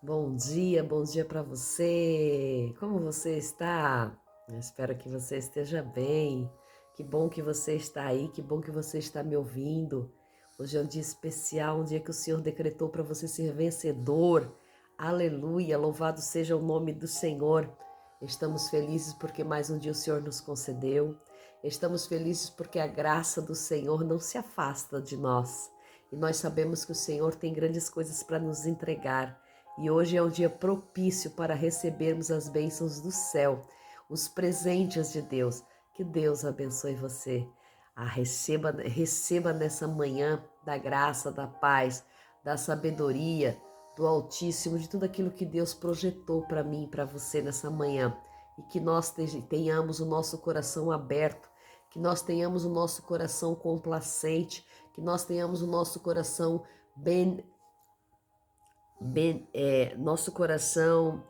Bom dia para você. Como você está? Eu espero que você esteja bem. Que bom que você está aí, que bom que você está me ouvindo. Hoje é um dia especial, um dia que o Senhor decretou para você ser vencedor. Aleluia, louvado seja o nome do Senhor. Estamos felizes porque mais um dia o Senhor nos concedeu. Estamos felizes porque a graça do Senhor não se afasta de nós. E nós sabemos que o Senhor tem grandes coisas para nos entregar. E hoje é um dia propício para recebermos as bênçãos do céu, os presentes de Deus. Que Deus abençoe você. Receba nessa manhã da graça, da paz, da sabedoria, do Altíssimo, de tudo aquilo que Deus projetou para mim e para você nessa manhã. E que nós tenhamos o nosso coração aberto, que nós tenhamos o nosso coração complacente, que nós tenhamos o nosso coração nosso coração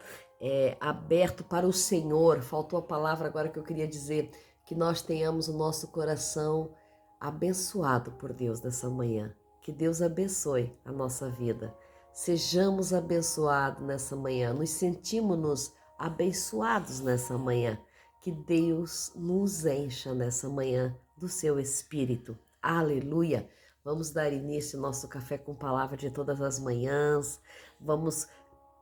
aberto para o Senhor. Faltou a palavra agora que eu queria dizer, que nós tenhamos o nosso coração abençoado por Deus nessa manhã. Que Deus abençoe a nossa vida. Sejamos abençoados nessa manhã, nos sentimos abençoados nessa manhã. Que Deus nos encha nessa manhã do seu Espírito. Aleluia! Vamos dar início ao nosso café com palavra de todas as manhãs. Vamos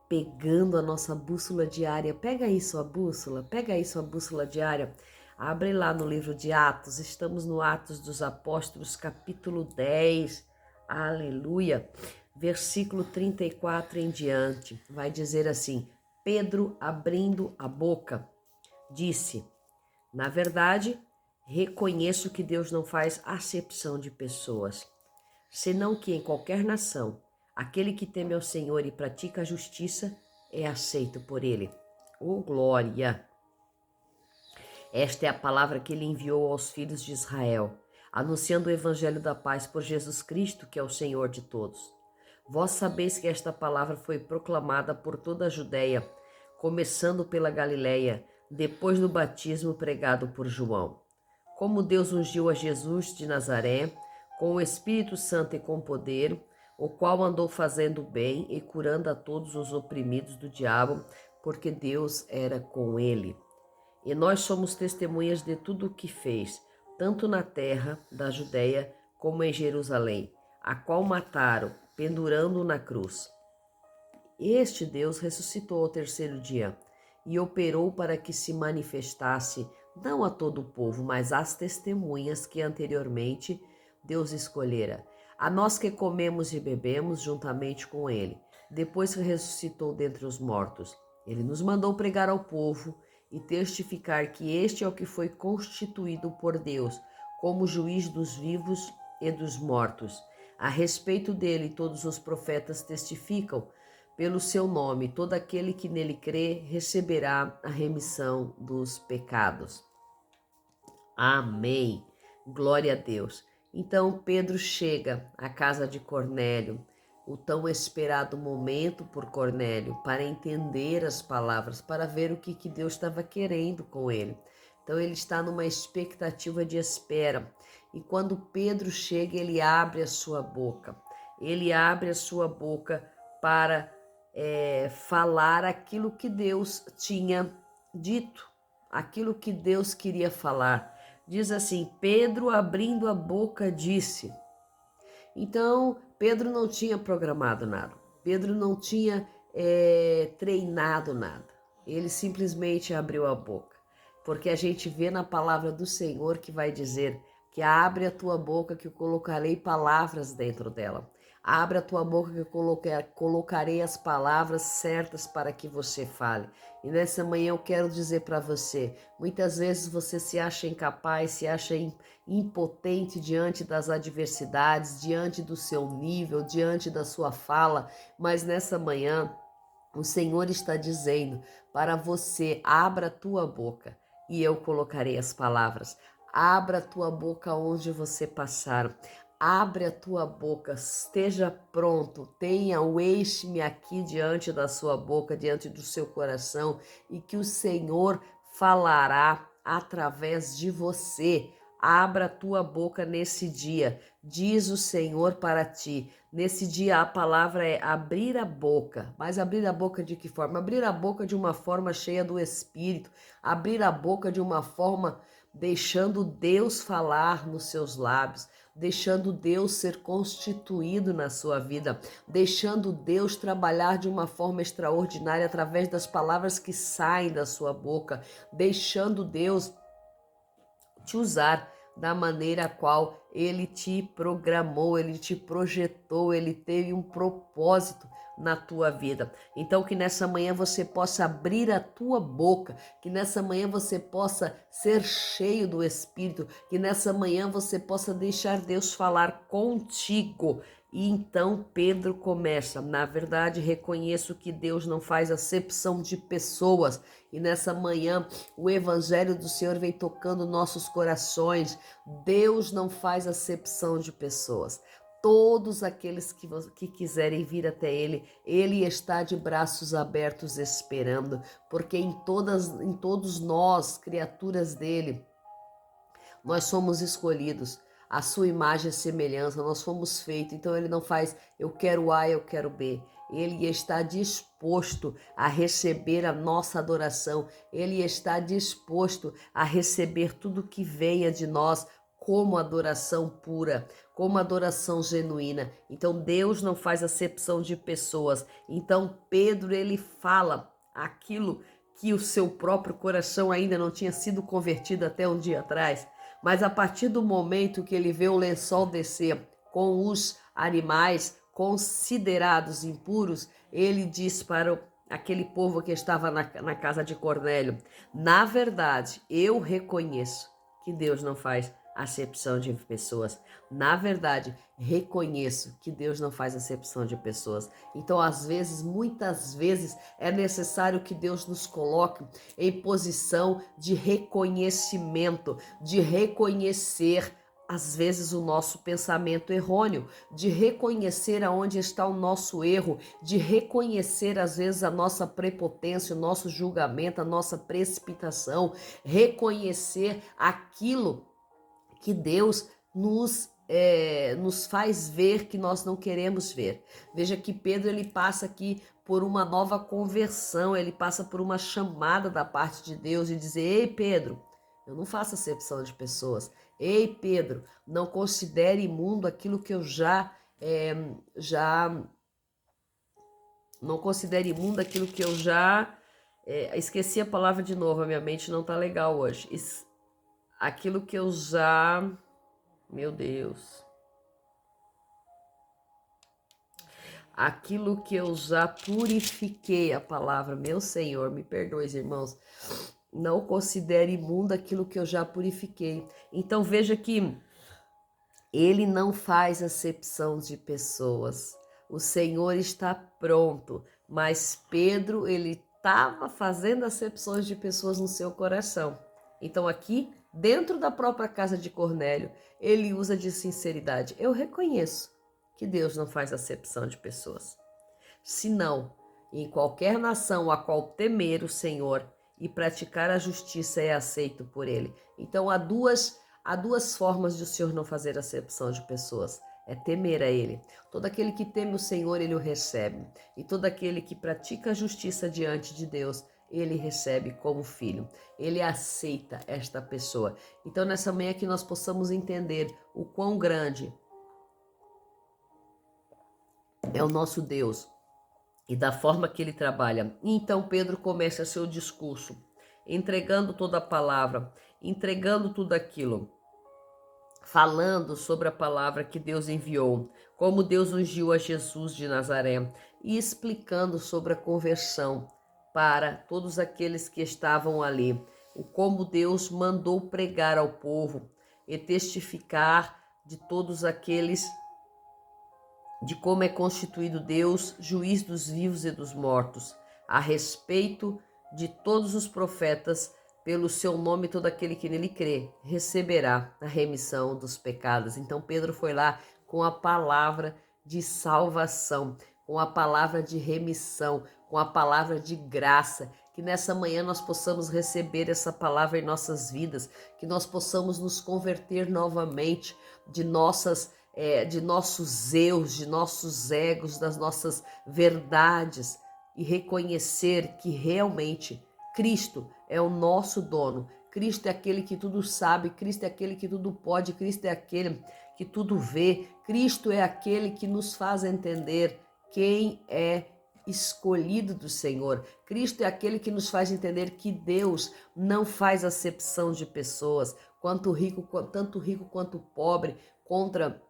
pegando a nossa bússola diária. Pega aí sua bússola diária. Abre lá no livro de Atos. Estamos no Atos dos Apóstolos, capítulo 10. Aleluia. Versículo 34 em diante. Vai dizer assim: Pedro, abrindo a boca, disse: Na verdade, reconheço que Deus não faz acepção de pessoas, senão que em qualquer nação, aquele que teme ao Senhor e pratica a justiça é aceito por ele. Oh, glória! Esta é a palavra que ele enviou aos filhos de Israel, anunciando o evangelho da paz por Jesus Cristo, que é o Senhor de todos. Vós sabeis que esta palavra foi proclamada por toda a Judéia, começando pela Galiléia, depois do batismo pregado por João. Como Deus ungiu a Jesus de Nazaré, com o Espírito Santo e com poder, o qual andou fazendo bem e curando a todos os oprimidos do diabo, porque Deus era com ele. E nós somos testemunhas de tudo o que fez, tanto na terra da Judéia como em Jerusalém, a qual mataram, pendurando-o na cruz. Este Deus ressuscitou ao terceiro dia e operou para que se manifestasse não a todo o povo, mas às testemunhas que anteriormente Deus escolhera, a nós que comemos e bebemos juntamente com ele, depois que ressuscitou dentre os mortos. Ele nos mandou pregar ao povo e testificar que este é o que foi constituído por Deus, como juiz dos vivos e dos mortos. A respeito dele, todos os profetas testificam pelo seu nome, todo aquele que nele crê receberá a remissão dos pecados. Amém. Glória a Deus. Então Pedro chega à casa de Cornélio, o tão esperado momento por Cornélio, para entender as palavras, para ver o que Deus estava querendo com ele. Então ele está numa expectativa de espera. E quando Pedro chega, ele abre a sua boca. Ele abre a sua boca para falar aquilo que Deus tinha dito, aquilo que Deus queria falar. Diz assim: Pedro, abrindo a boca, disse. Então, Pedro não tinha programado nada. Pedro não tinha treinado nada. Ele simplesmente abriu a boca. Porque a gente vê na palavra do Senhor que vai dizer que abre a tua boca que eu colocarei palavras dentro dela. Abre a tua boca que eu colocarei as palavras certas para que você fale. E nessa manhã eu quero dizer para você, muitas vezes você se acha incapaz, se acha impotente diante das adversidades, diante do seu nível, diante da sua fala, mas nessa manhã o Senhor está dizendo para você: abra a tua boca e eu colocarei as palavras. Abra a tua boca onde você passar. Abre a tua boca, esteja pronto, tenha o eis-me aqui diante da sua boca, diante do seu coração, e que o Senhor falará através de você. Abra a tua boca nesse dia, diz o Senhor para ti. Nesse dia a palavra é abrir a boca. Mas abrir a boca de que forma? Abrir a boca de uma forma cheia do Espírito. Abrir a boca de uma forma deixando Deus falar nos seus lábios, deixando Deus ser constituído na sua vida, deixando Deus trabalhar de uma forma extraordinária através das palavras que saem da sua boca, deixando Deus te usar da maneira a qual Ele te programou, Ele te projetou, Ele teve um propósito na tua vida. Então que nessa manhã você possa abrir a tua boca, que nessa manhã você possa ser cheio do Espírito, que nessa manhã você possa deixar Deus falar contigo. E então Pedro começa, na verdade, reconheço que Deus não faz acepção de pessoas. E nessa manhã o Evangelho do Senhor vem tocando nossos corações. Deus não faz acepção de pessoas. Todos aqueles que quiserem vir até Ele, Ele está de braços abertos esperando, porque em todos nós, criaturas dEle, nós somos escolhidos, a sua imagem e semelhança, nós fomos feitos. Então Ele não faz eu quero A, eu quero B. Ele está disposto a receber a nossa adoração. Ele está disposto a receber tudo que venha de nós como adoração pura, como adoração genuína. Então Deus não faz acepção de pessoas. Então Pedro, ele fala aquilo que o seu próprio coração ainda não tinha sido convertido até um dia atrás. Mas a partir do momento que ele vê o lençol descer com os animais considerados impuros, ele diz para aquele povo que estava na casa de Cornélio: na verdade, eu reconheço que Deus não faz acepção de pessoas. Na verdade, reconheço que Deus não faz acepção de pessoas. Então, às vezes, muitas vezes, é necessário que Deus nos coloque em posição de reconhecimento, de reconhecer às vezes o nosso pensamento errôneo, de reconhecer aonde está o nosso erro, de reconhecer às vezes a nossa prepotência, o nosso julgamento, a nossa precipitação, reconhecer aquilo que Deus nos faz ver que nós não queremos ver. Veja que Pedro, ele passa aqui por uma nova conversão, ele passa por uma chamada da parte de Deus e dizer: ei Pedro, eu não faço acepção de pessoas. Ei Pedro, não considere imundo aquilo que eu não considere imundo aquilo que eu já esqueci a palavra de novo, a minha mente não tá legal hoje. Aquilo que eu já... Meu Deus. Aquilo que eu já purifiquei, a palavra, meu Senhor, me perdoe, irmãos. Não considere imundo aquilo que eu já purifiquei. Então veja que Ele não faz acepção de pessoas. O Senhor está pronto, mas Pedro, ele estava fazendo acepções de pessoas no seu coração. Então aqui, dentro da própria casa de Cornélio, ele usa de sinceridade. Eu reconheço que Deus não faz acepção de pessoas. Senão, em qualquer nação a qual temer o Senhor e praticar a justiça é aceito por Ele. Então há duas formas de o Senhor não fazer acepção de pessoas. É temer a Ele. Todo aquele que teme o Senhor, Ele o recebe. E todo aquele que pratica a justiça diante de Deus, Ele recebe como filho. Ele aceita esta pessoa. Então nessa manhã que nós possamos entender o quão grande é o nosso Deus e da forma que Ele trabalha. E então Pedro começa seu discurso, entregando toda a palavra, entregando tudo aquilo, falando sobre a palavra que Deus enviou, como Deus ungiu a Jesus de Nazaré e explicando sobre a conversão para todos aqueles que estavam ali, o como Deus mandou pregar ao povo e testificar de todos aqueles, de como é constituído Deus, juiz dos vivos e dos mortos, a respeito de todos os profetas. Pelo seu nome, todo aquele que nele crê receberá a remissão dos pecados. Então Pedro foi lá com a palavra de salvação, com a palavra de remissão, com a palavra de graça. Que nessa manhã nós possamos receber essa palavra em nossas vidas, que nós possamos nos converter novamente de nossas de nossos eus, de nossos egos, das nossas verdades e reconhecer que realmente Cristo é o nosso dono. Cristo é aquele que tudo sabe, Cristo é aquele que tudo pode, Cristo é aquele que tudo vê, Cristo é aquele que nos faz entender quem é escolhido do Senhor. Cristo é aquele que nos faz entender que Deus não faz acepção de pessoas, tanto rico quanto pobre, contra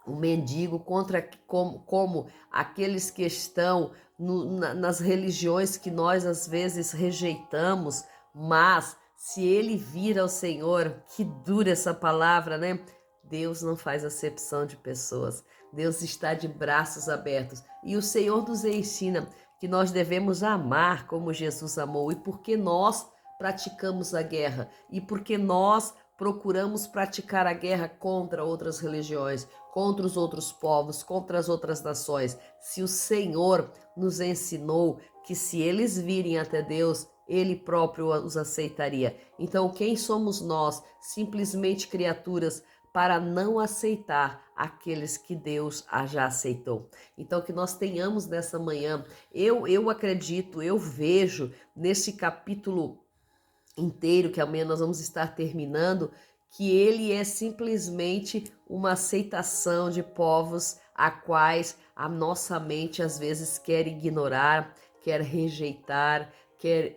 o mendigo, como aqueles que estão nas religiões que nós às vezes rejeitamos, mas se ele vir ao Senhor, que dura essa palavra, né? Deus não faz acepção de pessoas. Deus está de braços abertos. E o Senhor nos ensina que nós devemos amar como Jesus amou. E porque nós praticamos a guerra, e porque nós procuramos praticar a guerra contra outras religiões, contra os outros povos, contra as outras nações. Se o Senhor nos ensinou que se eles virem até Deus, Ele próprio os aceitaria. Então, quem somos nós? Simplesmente criaturas para não aceitar aqueles que Deus já aceitou. Então, que nós tenhamos nessa manhã, eu acredito, eu vejo nesse capítulo inteiro, que amanhã nós vamos estar terminando, que ele é simplesmente uma aceitação de povos a quais a nossa mente às vezes quer ignorar, quer rejeitar, quer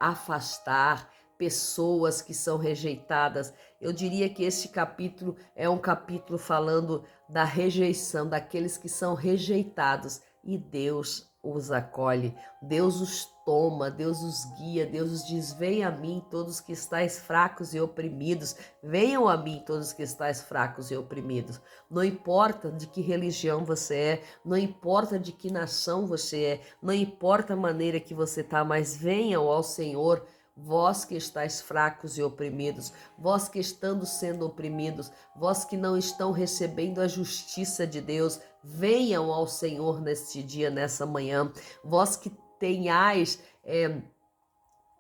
afastar pessoas que são rejeitadas. Eu diria que este capítulo é um capítulo falando da rejeição, daqueles que são rejeitados, e Deus os acolhe, Deus os toma, Deus os guia, Deus os diz: venham a mim todos que estáis fracos e oprimidos, venham a mim todos que estáis fracos e oprimidos. Não importa de que religião você é, não importa de que nação você é, não importa a maneira que você está, mas venham ao Senhor, vós que estáis fracos e oprimidos, vós que estando sendo oprimidos, vós que não estão recebendo a justiça de Deus, venham ao Senhor neste dia, nessa manhã. Vós que tenhais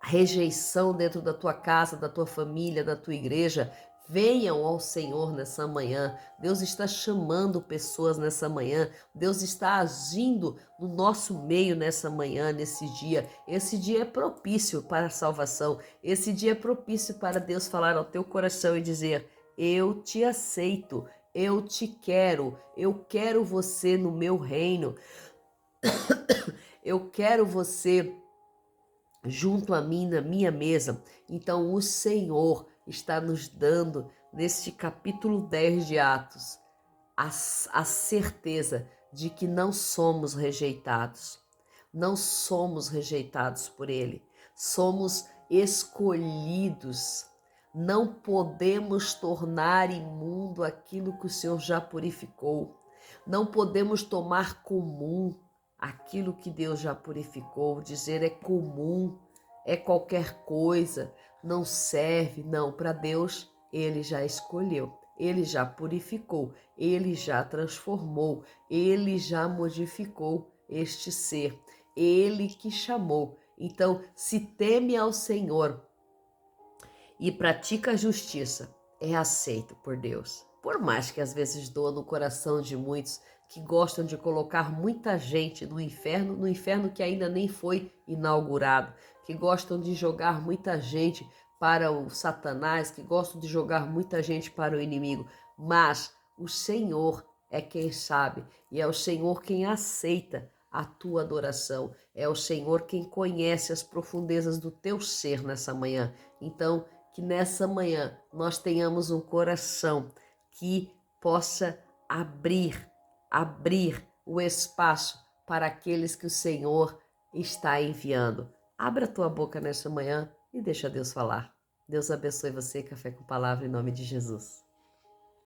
rejeição dentro da tua casa, da tua família, da tua igreja, venham ao Senhor nessa manhã. Deus está chamando pessoas nessa manhã. Deus está agindo no nosso meio nessa manhã, nesse dia. Esse dia é propício para a salvação. Esse dia é propício para Deus falar ao teu coração e dizer: eu te aceito, eu te quero, eu quero você no meu reino. Eu quero você junto a mim na minha mesa. Então o Senhor está nos dando, neste capítulo 10 de Atos, a certeza de que não somos rejeitados. Não somos rejeitados por Ele. Somos escolhidos. Não podemos tornar imundo aquilo que o Senhor já purificou. Não podemos tomar comum aquilo que Deus já purificou. Dizer é comum, é qualquer coisa, não serve. Não, para Deus Ele já escolheu, Ele já purificou, Ele já transformou, Ele já modificou este ser, Ele que chamou. Então, se teme ao Senhor e pratica a justiça, é aceito por Deus. Por mais que às vezes doa no coração de muitos que gostam de colocar muita gente no inferno que ainda nem foi inaugurado, que gostam de jogar muita gente para o Satanás, que gostam de jogar muita gente para o inimigo, mas o Senhor é quem sabe, e é o Senhor quem aceita a tua adoração, é o Senhor quem conhece as profundezas do teu ser nessa manhã. Então, que nessa manhã nós tenhamos um coração que possa abrir o espaço para aqueles que o Senhor está enviando. Abra a tua boca nessa manhã e deixa Deus falar. Deus abençoe você, Café com Palavra, em nome de Jesus.